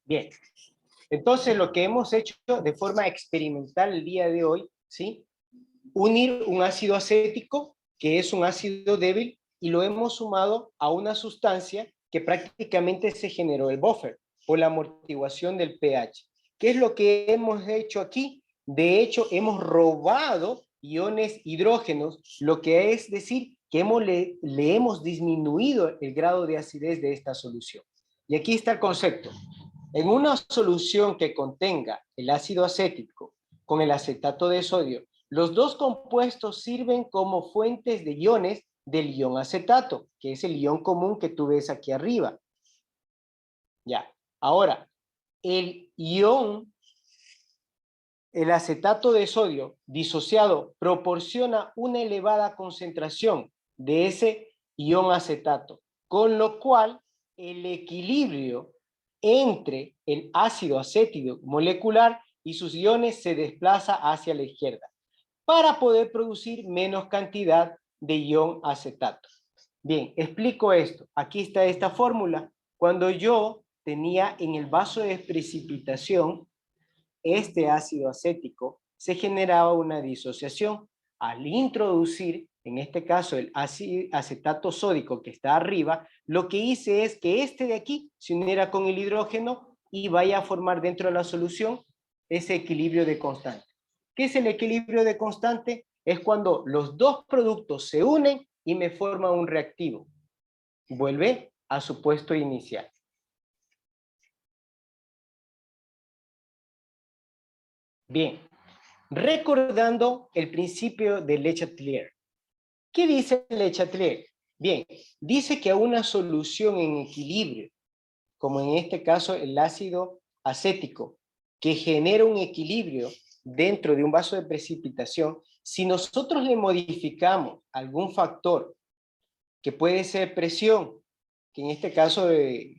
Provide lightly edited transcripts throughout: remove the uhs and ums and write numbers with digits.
Bien, entonces lo que hemos hecho de forma experimental el día de hoy, ¿sí? Unir un ácido acético, que es un ácido débil, y lo hemos sumado a una sustancia que prácticamente se generó el buffer, por la amortiguación del pH. ¿Qué es lo que hemos hecho aquí? De hecho, hemos robado iones hidrógenos, lo que es decir, que le hemos disminuido el grado de acidez de esta solución. Y aquí está el concepto. En una solución que contenga el ácido acético con el acetato de sodio, los dos compuestos sirven como fuentes de iones del ion acetato, que es el ion común que tú ves aquí arriba. Ya. Ahora, el ion, el acetato de sodio disociado proporciona una elevada concentración de ese ion acetato, con lo cual el equilibrio entre el ácido acético molecular y sus iones se desplaza hacia la izquierda para poder producir menos cantidad de ion acetato. Bien, explico esto. Aquí está esta fórmula. Cuando yo tenía en el vaso de precipitación este ácido acético, se generaba una disociación. Al introducir, en este caso, el acetato sódico que está arriba, lo que hice es que este de aquí se uniera con el hidrógeno y vaya a formar dentro de la solución ese equilibrio de constante. ¿Qué es el equilibrio de constante? Es cuando los dos productos se unen y me forman un reactivo. Vuelve a su puesto inicial. Bien, recordando el principio de Le Chatelier. ¿Qué dice Le Chatelier? Bien, dice que a una solución en equilibrio, como en este caso el ácido acético, que genera un equilibrio dentro de un vaso de precipitación, si nosotros le modificamos algún factor, que puede ser presión, que en este caso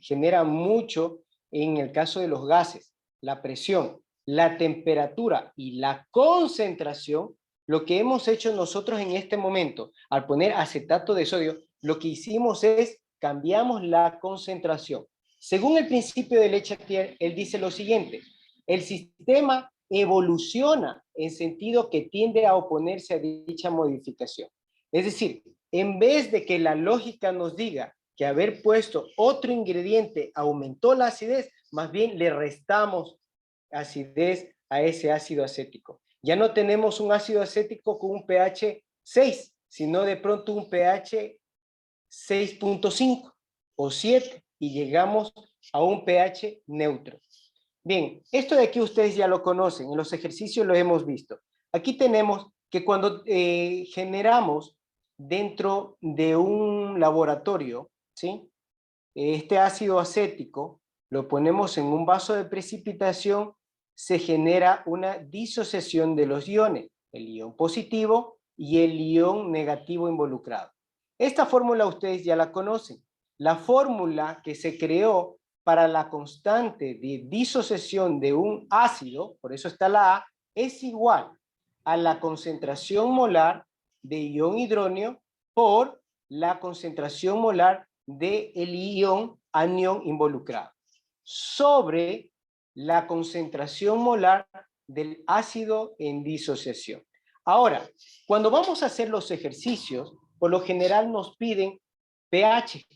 genera mucho en el caso de los gases, la presión, la temperatura y la concentración, lo que hemos hecho nosotros en este momento, al poner acetato de sodio, lo que hicimos es cambiamos la concentración. Según el principio de Le Chatelier, él dice lo siguiente: el sistema evoluciona en sentido que tiende a oponerse a dicha modificación. Es decir, en vez de que la lógica nos diga que haber puesto otro ingrediente aumentó la acidez, más bien le restamos acidez a ese ácido acético. Ya no tenemos un ácido acético con un pH 6, sino de pronto un pH 6.5 o 7 y llegamos a un pH neutro. Bien, esto de aquí ustedes ya lo conocen, en los ejercicios lo hemos visto. Aquí tenemos que cuando generamos dentro de un laboratorio, ¿sí? Este ácido acético lo ponemos en un vaso de precipitación, se genera una disociación de los iones, el ion positivo y el ion negativo involucrado. Esta fórmula ustedes ya la conocen. La fórmula que se creó para la constante de disociación de un ácido, por eso está la A, es igual a la concentración molar de ion hidrógeno por la concentración molar del ion anión involucrado sobre la concentración molar del ácido en disociación. Ahora, cuando vamos a hacer los ejercicios, por lo general nos piden pH,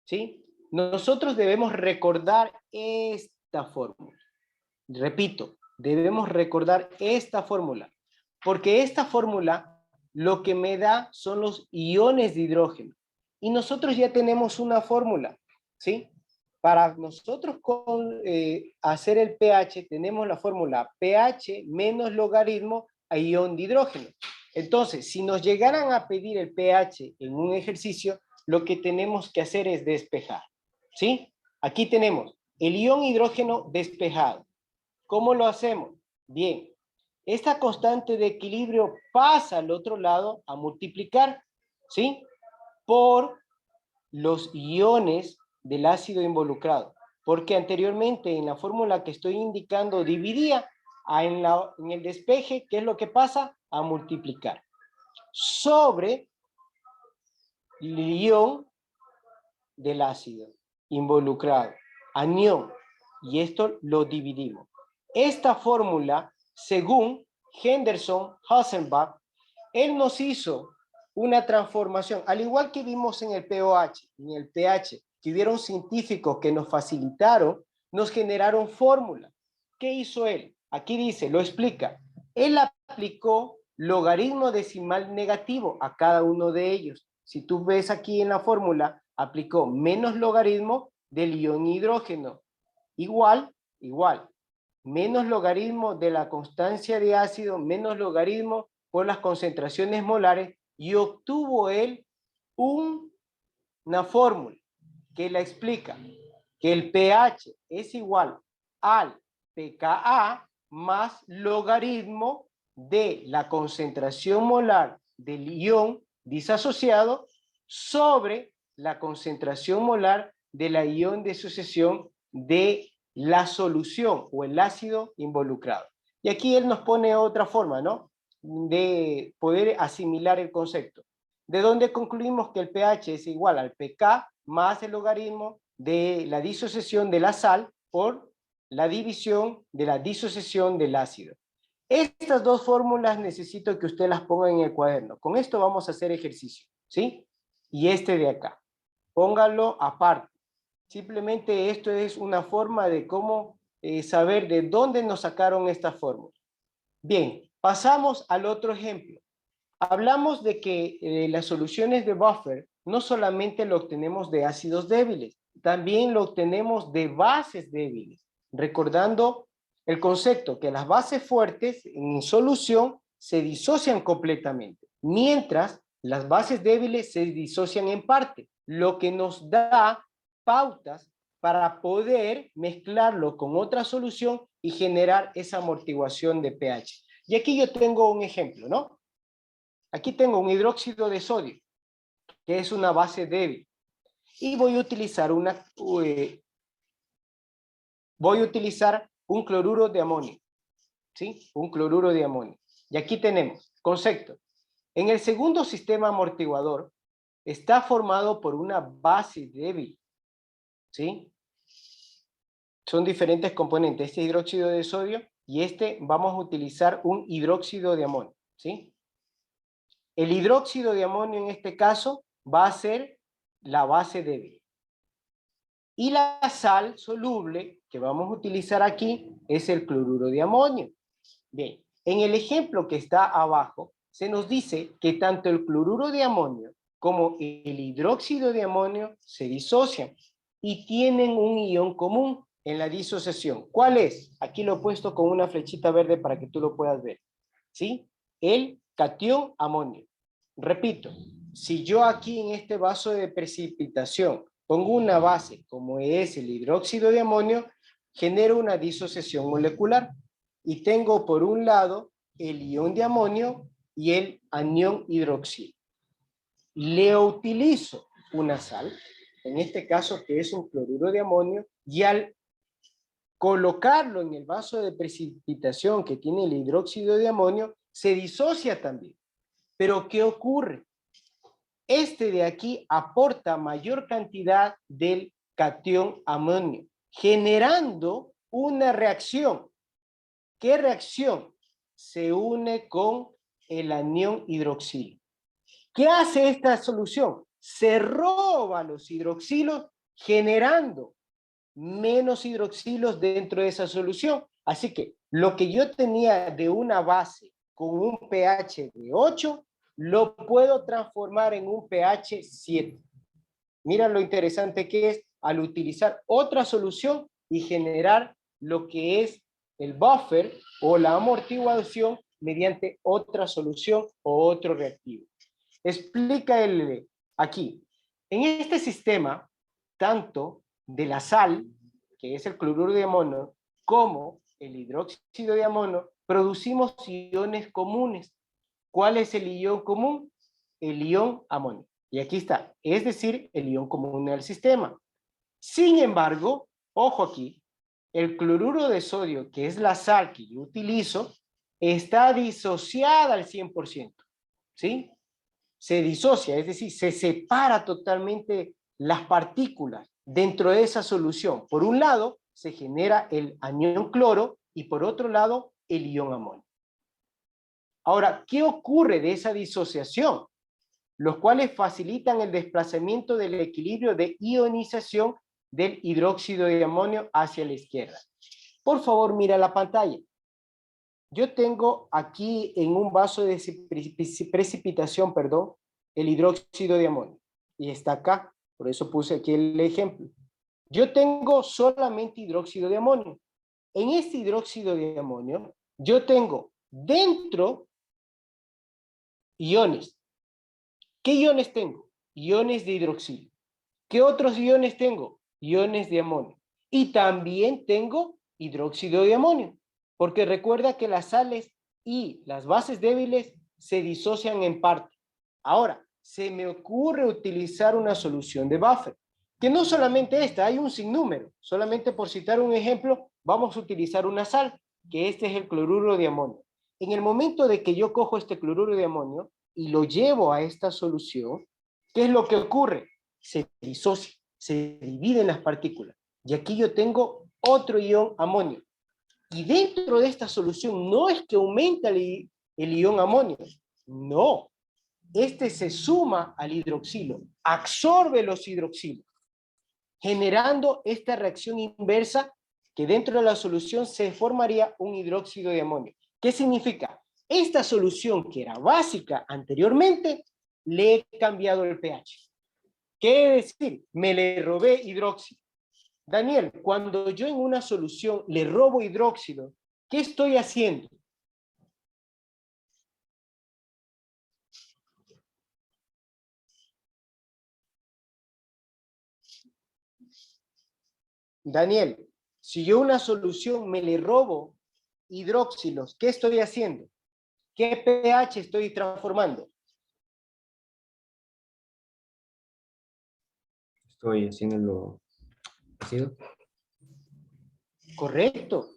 ¿sí? Nosotros debemos recordar esta fórmula. Repito, debemos recordar esta fórmula, porque esta fórmula lo que me da son los iones de hidrógeno. Y nosotros ya tenemos una fórmula, ¿sí? Para nosotros hacer el pH, tenemos la fórmula pH menos logaritmo a ion de hidrógeno. Entonces, si nos llegaran a pedir el pH en un ejercicio, lo que tenemos que hacer es despejar, ¿sí? Aquí tenemos el ion hidrógeno despejado. ¿Cómo lo hacemos? Bien, esta constante de equilibrio pasa al otro lado a multiplicar, ¿sí? Por los iones del ácido involucrado. Porque anteriormente en la fórmula que estoy indicando dividía en el despeje, ¿qué es lo que pasa? A multiplicar. Sobre el ion del ácido involucrado, anión. y esto lo dividimos. Esta fórmula, según Henderson Hasselbalch, él nos hizo una transformación, al igual que vimos en el pOH, en el pH, que hubieron científicos que nos facilitaron, nos generaron fórmulas. ¿Qué hizo él? Aquí dice, lo explica. Él aplicó logaritmo decimal negativo a cada uno de ellos. Si tú ves aquí en la fórmula, aplicó menos logaritmo del ion hidrógeno. Igual, menos logaritmo de la constancia de ácido, menos logaritmo por las concentraciones molares, y obtuvo él una fórmula que la explica que el pH es igual al pKa más logaritmo de la concentración molar del ion disasociado sobre la concentración molar de la ion de sucesión de la solución o el ácido involucrado. Y aquí él nos pone otra forma, ¿no?, de poder asimilar el concepto, de donde concluimos que el pH es igual al pK más el logaritmo de la disociación de la sal por la división de la disociación del ácido. Estas dos fórmulas necesito que usted las ponga en el cuaderno. Con esto vamos a hacer ejercicio, ¿sí? Y este de acá, póngalo aparte. Simplemente esto es una forma de cómo saber de dónde nos sacaron estas fórmulas. Bien, pasamos al otro ejemplo. Hablamos de que las soluciones de buffer no solamente lo obtenemos de ácidos débiles, también lo obtenemos de bases débiles, recordando el concepto que las bases fuertes en solución se disocian completamente, mientras las bases débiles se disocian en parte, lo que nos da pautas para poder mezclarlo con otra solución y generar esa amortiguación de pH. Y aquí yo tengo un ejemplo, ¿no? Aquí tengo un hidróxido de sodio, que es una base débil, y voy a utilizar un cloruro de amonio, ¿sí? Un cloruro de amonio. Y aquí tenemos, concepto. En el segundo sistema amortiguador está formado por una base débil, ¿sí? Son diferentes componentes, este hidróxido de sodio y este vamos a utilizar un hidróxido de amonio, ¿sí? El hidróxido de amonio en este caso va a ser la base débil. Y la sal soluble que vamos a utilizar aquí es el cloruro de amonio. Bien, en el ejemplo que está abajo se nos dice que tanto el cloruro de amonio como el hidróxido de amonio se disocian y tienen un ion común en la disociación. ¿Cuál es? Aquí lo he puesto con una flechita verde para que tú lo puedas ver, ¿sí? El catión amonio. Repito, si yo aquí en este vaso de precipitación pongo una base como es el hidróxido de amonio, genero una disociación molecular y tengo por un lado el ion de amonio y el anión hidroxilo. Le utilizo una sal, en este caso que es un cloruro de amonio, y al colocarlo en el vaso de precipitación que tiene el hidróxido de amonio, se disocia también. Pero ¿qué ocurre? Este de aquí aporta mayor cantidad del catión amonio, generando una reacción. ¿Qué reacción? Se une con el anión hidroxilo. ¿Qué hace esta solución? Se roba los hidroxilos generando menos hidroxilos dentro de esa solución. Así que lo que yo tenía de una base con un pH de 8, lo puedo transformar en un pH 7. Mira lo interesante que es al utilizar otra solución y generar lo que es el buffer o la amortiguación mediante otra solución o otro reactivo. Explica aquí. En este sistema, tanto de la sal, que es el cloruro de amonio, como el hidróxido de amonio, producimos iones comunes. ¿Cuál es el ion común? El ion amonio. Y aquí está, es decir, el ion común del sistema. Sin embargo, ojo aquí, el cloruro de sodio, que es la sal que yo utilizo, está disociada al 100%, ¿sí? Se disocia, es decir, se separa totalmente las partículas dentro de esa solución. Por un lado, se genera el anión cloro y por otro lado el ion amonio. Ahora, ¿qué ocurre de esa disociación? Los cuales facilitan el desplazamiento del equilibrio de ionización del hidróxido de amonio hacia la izquierda. Por favor, mira la pantalla. Yo tengo aquí en un vaso de precipitación, el hidróxido de amonio. Y está acá, por eso puse aquí el ejemplo. Yo tengo solamente hidróxido de amonio. En este hidróxido de amonio, yo tengo dentro iones. ¿Qué iones tengo? Iones de hidroxilo. ¿Qué otros iones tengo? Iones de amonio. Y también tengo hidróxido de amonio, porque recuerda que las sales y las bases débiles se disocian en parte. Ahora, se me ocurre utilizar una solución de buffer, que no solamente esta, hay un sinnúmero. Solamente por citar un ejemplo, vamos a utilizar una sal, que este es el cloruro de amonio. En el momento de que yo cojo este cloruro de amonio y lo llevo a esta solución, ¿qué es lo que ocurre? Se disocia, se dividen las partículas. Y aquí yo tengo otro ion amonio. Y dentro de esta solución no es que aumenta el ion amonio, no. Este se suma al hidroxilo, absorbe los hidroxilos, generando esta reacción inversa que dentro de la solución se formaría un hidróxido de amonio. ¿Qué significa? Esta solución que era básica anteriormente, le he cambiado el pH. ¿Qué decir? Me le robé hidróxido. Daniel, cuando yo en una solución le robo hidróxido, ¿qué estoy haciendo? Daniel, si yo una solución me le robo hidróxilos, ¿qué estoy haciendo? ¿Qué pH estoy transformando? Estoy haciéndolo ácido. Correcto,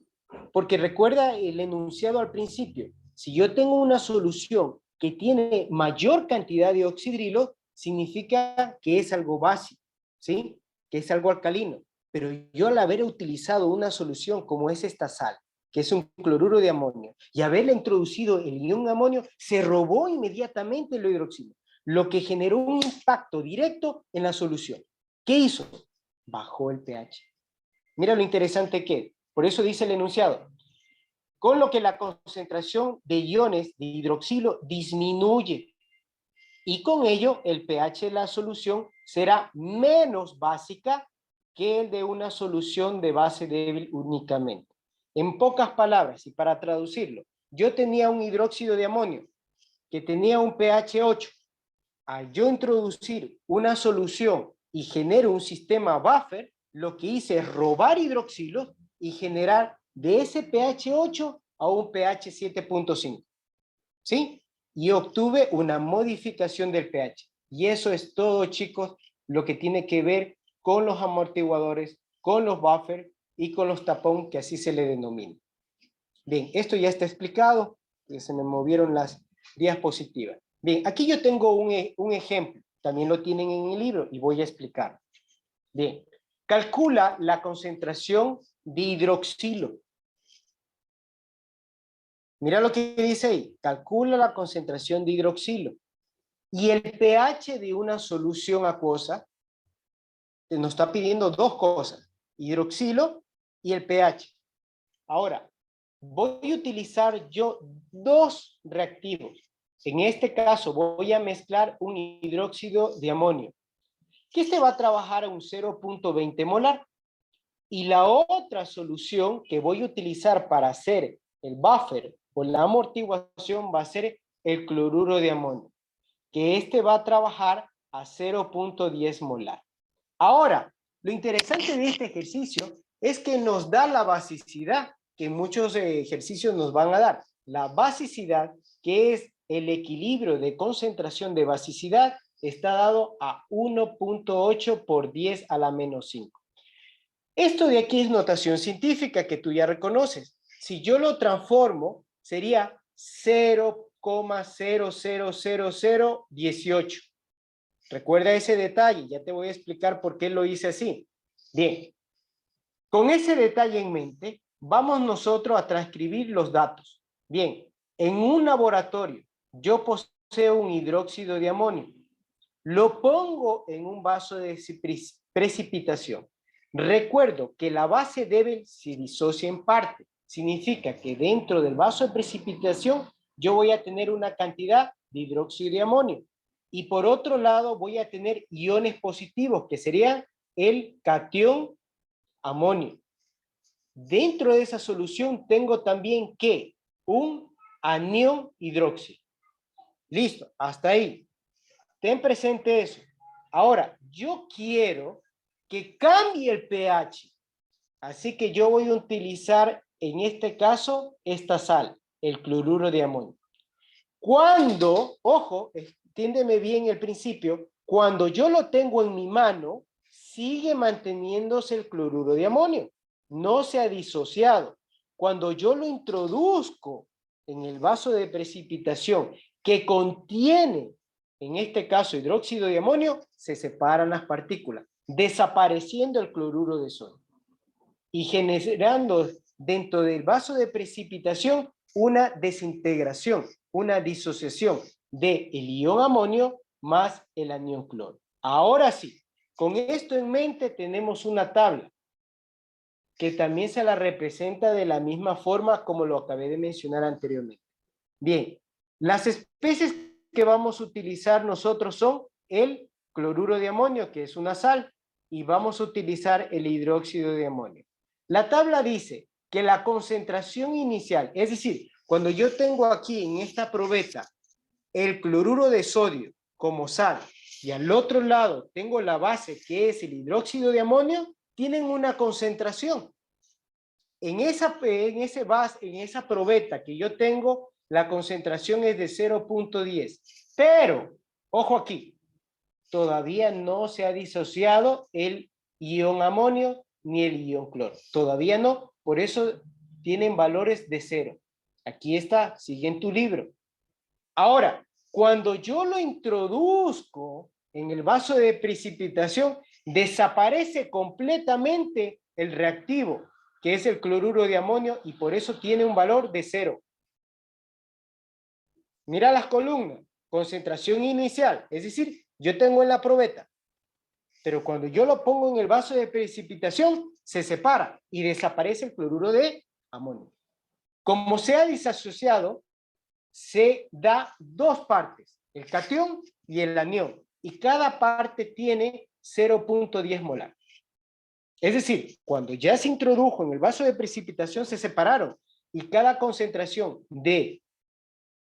porque recuerda el enunciado al principio. Si yo tengo una solución que tiene mayor cantidad de oxidrilo, significa que es algo básico, ¿sí? Que es algo alcalino. Pero yo al haber utilizado una solución como es esta sal, que es un cloruro de amonio, y haberle introducido el ion amonio, se robó inmediatamente el hidroxilo, lo que generó un impacto directo en la solución. ¿Qué hizo? Bajó el pH. Mira lo interesante que es. Por eso dice el enunciado. Con lo que la concentración de iones de hidroxilo disminuye. Y con ello el pH de la solución será menos básica que el de una solución de base débil únicamente. En pocas palabras, y para traducirlo, yo tenía un hidróxido de amonio que tenía un pH 8. Al yo introducir una solución y genero un sistema buffer, lo que hice es robar hidroxilos y generar de ese pH 8 a un pH 7.5. ¿Sí? Y obtuve una modificación del pH. Y eso es todo, chicos, lo que tiene que ver con los amortiguadores, con los buffers y con los tapón, que así se le denomina. Bien, esto ya está explicado, se me movieron las diapositivas. Bien, aquí yo tengo un ejemplo, también lo tienen en el libro y voy a explicar. Bien, calcula la concentración de hidroxilo. Mira lo que dice ahí, calcula la concentración de hidroxilo. Y el pH de una solución acuosa nos está pidiendo dos cosas, hidroxilo y el pH. Ahora, voy a utilizar yo dos reactivos. En este caso voy a mezclar un hidróxido de amonio, que este va a trabajar a un 0.20 molar. Y la otra solución que voy a utilizar para hacer el buffer o la amortiguación va a ser el cloruro de amonio, que este va a trabajar a 0.10 molar. Ahora, lo interesante de este ejercicio es que nos da la basicidad que muchos ejercicios nos van a dar. La basicidad, que es el equilibrio de concentración de basicidad, está dado a 1.8 por 10 a la menos 5. Esto de aquí es notación científica que tú ya reconoces. Si yo lo transformo, sería 0,00018. Recuerda ese detalle, ya te voy a explicar por qué lo hice así. Bien, Con ese detalle en mente, vamos nosotros a transcribir los datos. Bien, en un laboratorio, yo poseo un hidróxido de amonio. Lo pongo en un vaso de precipitación. Recuerdo que la base débil se disocia en parte. Significa que dentro del vaso de precipitación yo voy a tener una cantidad de hidróxido de amonio. Y por otro lado voy a tener iones positivos, que serían el catión amonio. Dentro de esa solución tengo también que un anión hidróxido. Listo, hasta ahí. Ten presente eso. Ahora, yo quiero que cambie el pH. Así que yo voy a utilizar, en este caso, esta sal, el cloruro de amonio. Cuando, ojo, entiéndeme bien el principio, cuando yo lo tengo en mi mano, sigue manteniéndose el cloruro de amonio. No se ha disociado. Cuando yo lo introduzco en el vaso de precipitación que contiene, en este caso, hidróxido de amonio, se separan las partículas, desapareciendo el cloruro de sodio y generando dentro del vaso de precipitación una desintegración, una disociación del ion amonio más el anión cloro. Ahora sí, con esto en mente tenemos una tabla que también se la representa de la misma forma como lo acabé de mencionar anteriormente. Bien, las especies que vamos a utilizar nosotros son el cloruro de amonio, que es una sal, y vamos a utilizar el hidróxido de amonio. La tabla dice que la concentración inicial, es decir, cuando yo tengo aquí en esta probeta el cloruro de sodio como sal y al otro lado tengo la base que es el hidróxido de amonio, tienen una concentración. En esa probeta que yo tengo, la concentración es de 0.10. Pero, ojo aquí, todavía no se ha disociado el ion amonio ni el ion cloro. Todavía no, por eso tienen valores de 0. Aquí está, sigue en tu libro. Ahora, cuando yo lo introduzco en el vaso de precipitación, desaparece completamente el reactivo, que es el cloruro de amonio, y por eso tiene un valor de 0. Mira las columnas, concentración inicial, es decir, yo tengo en la probeta, pero cuando yo lo pongo en el vaso de precipitación, se separa y desaparece el cloruro de amonio. Como se ha disasociado, se da dos partes, el catión y el anión, y cada parte tiene 0.10 molar. Es decir, cuando ya se introdujo en el vaso de precipitación, se separaron, y cada concentración de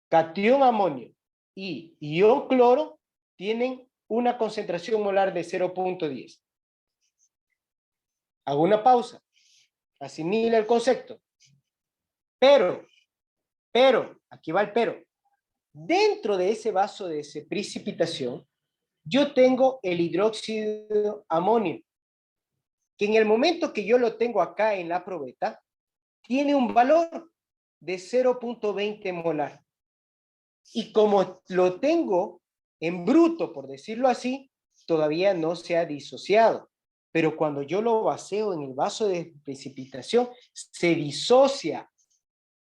catión amonio y ion cloro tienen una concentración molar de 0.10. Hago una pausa, asimila el concepto. Pero, aquí va el pero. Dentro de ese vaso de precipitación, yo tengo el hidróxido amonio, que en el momento que yo lo tengo acá en la probeta, tiene un valor de 0.20 molar. Y como lo tengo en bruto, por decirlo así, todavía no se ha disociado. Pero cuando yo lo vacío en el vaso de precipitación, se disocia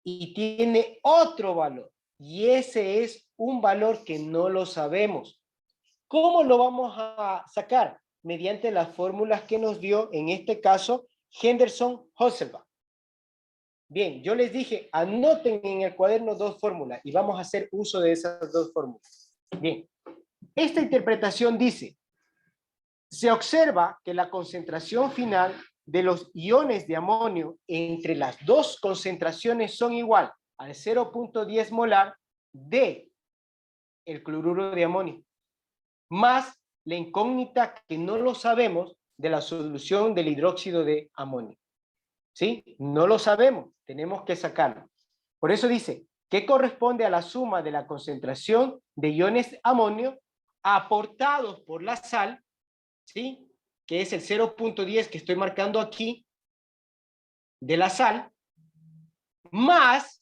y tiene otro valor. Y ese es un valor que no lo sabemos. ¿Cómo lo vamos a sacar? Mediante las fórmulas que nos dio, en este caso, Henderson-Hasselbalch. Bien, yo les dije, anoten en el cuaderno dos fórmulas y vamos a hacer uso de esas dos fórmulas. Bien, esta interpretación dice, se observa que la concentración final de los iones de amonio entre las dos concentraciones son igual al 0.10 molar de el cloruro de amonio, más la incógnita que no lo sabemos de la solución del hidróxido de amonio. ¿Sí? No lo sabemos, tenemos que sacarlo. Por eso dice, que corresponde a la suma de la concentración de iones amonio aportados por la sal, ¿sí? Que es el 0.10 que estoy marcando aquí, de la sal, más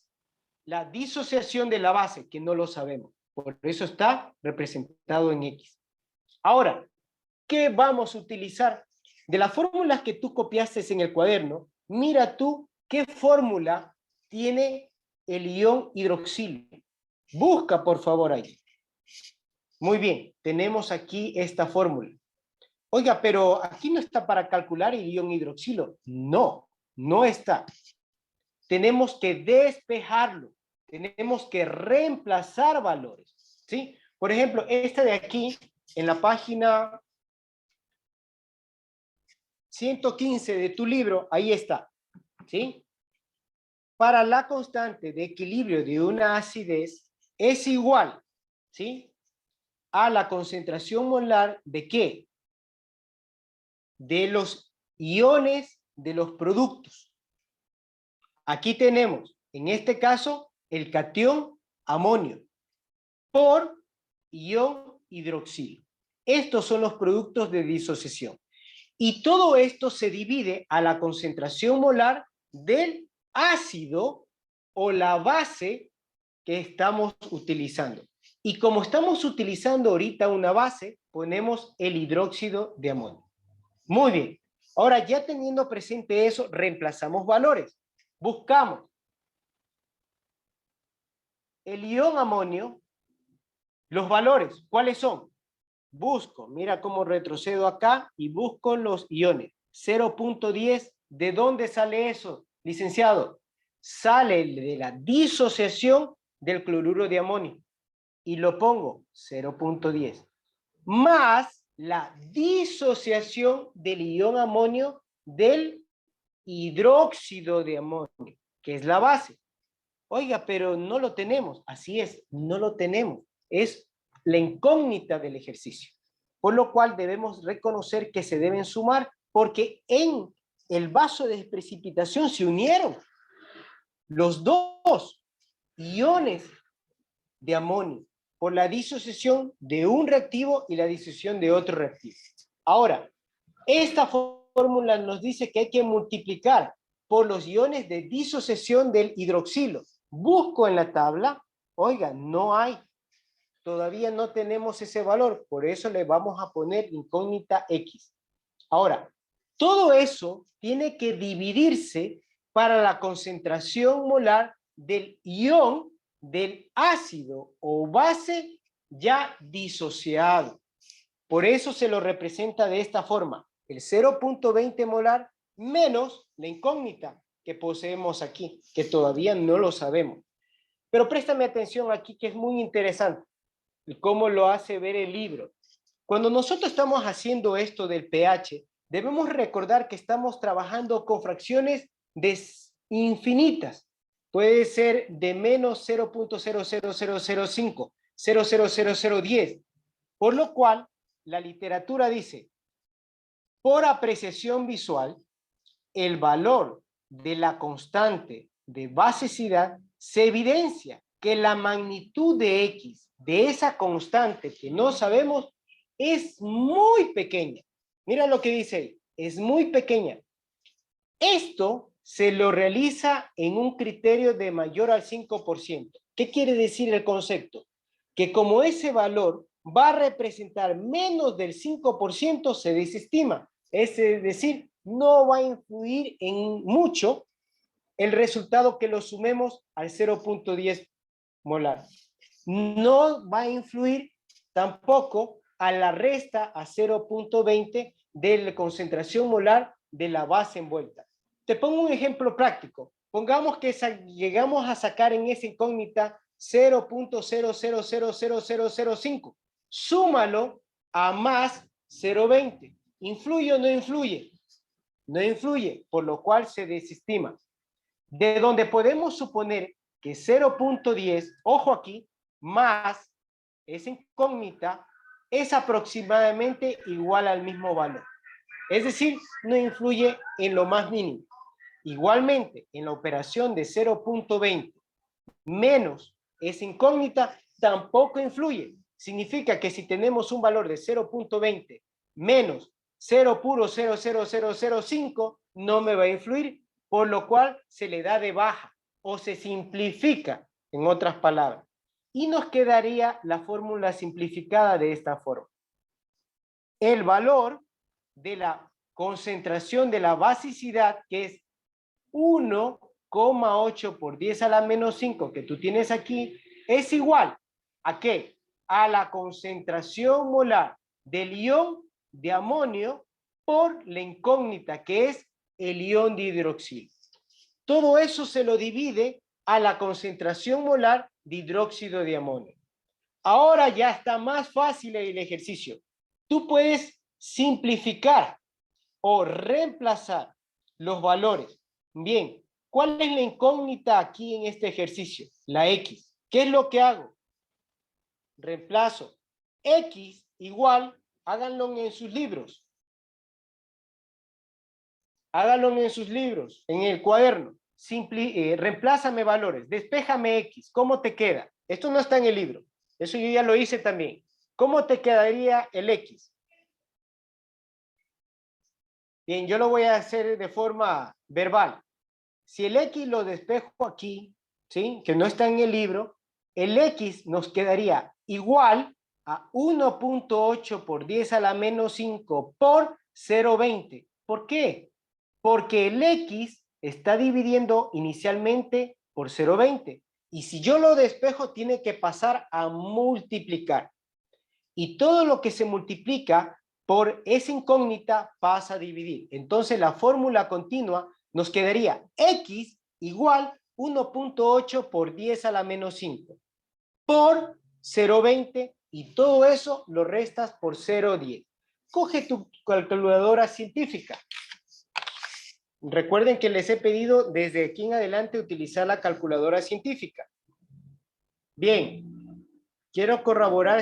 la disociación de la base, que no lo sabemos. Por eso está representado en X. Ahora, ¿qué vamos a utilizar? de las fórmulas que tú copiaste en el cuaderno, mira tú qué fórmula tiene el ion hidroxilo. Busca, por favor, ahí. Muy bien, tenemos aquí esta fórmula. Oiga, pero aquí no está para calcular el ion hidroxilo. No, no está. Tenemos que despejarlo. Tenemos que reemplazar valores. ¿Sí? Por ejemplo, esta de aquí, en la página 115 de tu libro, ahí está. ¿Sí? Para la constante de equilibrio de una acidez es igual, ¿sí?, a la concentración molar de ¿qué? De los iones de los productos. Aquí tenemos, en este caso, el catión amonio por ion hidroxilo. Estos son los productos de disociación. Y todo esto se divide a la concentración molar del ácido o la base que estamos utilizando. Y como estamos utilizando ahorita una base, ponemos el hidróxido de amonio. Muy bien. Ahora, ya teniendo presente eso, reemplazamos valores. Buscamos el ion amonio. Los valores, ¿cuáles son? Busco, mira cómo retrocedo acá y busco los iones. 0.10, ¿de dónde sale eso, licenciado? Sale de la disociación del cloruro de amonio. Y lo pongo 0.10. Más la disociación del ion amonio del hidróxido de amonio, que es la base. Oiga, pero no lo tenemos. Así es, no lo tenemos. Es la incógnita del ejercicio. Por lo cual debemos reconocer que se deben sumar porque en el vaso de precipitación se unieron los dos iones de amonio por la disociación de un reactivo y la disociación de otro reactivo. Ahora, esta fórmula nos dice que hay que multiplicar por los iones de disociación del hidroxilo. Busco en la tabla, oiga, no hay. Todavía no tenemos ese valor, por eso le vamos a poner incógnita X. Ahora, todo eso tiene que dividirse para la concentración molar del ion del ácido o base ya disociado. Por eso se lo representa de esta forma, el 0.20 molar menos la incógnita que poseemos aquí, que todavía no lo sabemos. Pero préstame atención aquí, que es muy interesante, y cómo lo hace ver el libro. Cuando nosotros estamos haciendo esto del pH, debemos recordar que estamos trabajando con fracciones infinitas. Puede ser de menos 0.00005, 0.00010, por lo cual la literatura dice, por apreciación visual, el valor de la constante de basicidad se evidencia que la magnitud de X de esa constante que no sabemos es muy pequeña. Mira lo que dice ahí, es muy pequeña. Esto se lo realiza en un criterio de mayor al 5%. ¿Qué quiere decir el concepto? Que como ese valor va a representar menos del 5%, se desestima. Es decir, no va a influir en mucho el resultado que lo sumemos al 0.10 molar. No va a influir tampoco a la resta a 0.20 de la concentración molar de la base envuelta. Te pongo un ejemplo práctico. Pongamos que llegamos a sacar en esa incógnita 0.000005. Súmalo a más 0.20. ¿Influye o no influye? No influye, por lo cual se desestima. De donde podemos suponer que 0.10, ojo aquí, más esa incógnita es aproximadamente igual al mismo valor. Es decir, no influye en lo más mínimo. Igualmente, en la operación de 0.20 menos esa incógnita tampoco influye. Significa que si tenemos un valor de 0.20 menos 0.00005, no me va a influir, por lo cual se le da de baja o se simplifica, en otras palabras. Y nos quedaría la fórmula simplificada de esta forma. El valor de la concentración de la basicidad, que es 1,8 por 10 a la menos 5 que tú tienes aquí, es igual ¿a qué? A la concentración molar del ion de amonio por la incógnita, que es el ion de hidroxilo. Todo eso se lo divide a la concentración molar de hidróxido de amonio. Ahora ya está más fácil el ejercicio. Tú puedes simplificar o reemplazar los valores. Bien, ¿cuál es la incógnita aquí en este ejercicio? La X. ¿Qué es lo que hago? Reemplazo X igual, háganlo en sus libros. Háganlo en sus libros, en el cuaderno. Reemplázame valores, despéjame X. ¿Cómo te queda? Esto no está en el libro. Eso yo ya lo hice también. ¿Cómo te quedaría el X? Bien, yo lo voy a hacer de forma verbal. Si el X lo despejo aquí, ¿sí? Que no está en el libro, el X nos quedaría igual a 1,8 por 10 a la menos 5 por 0,20. ¿Por qué? Porque el X está dividiendo inicialmente por 0,20. Y si yo lo despejo, tiene que pasar a multiplicar. Y todo lo que se multiplica por esa incógnita pasa a dividir. Entonces la fórmula continua nos quedaría X igual 1,8 por 10 a la menos 5 por 0,20 y todo eso lo restas por 0,10. Coge tu calculadora científica. Recuerden que les he pedido desde aquí en adelante utilizar la calculadora científica. Bien, quiero corroborar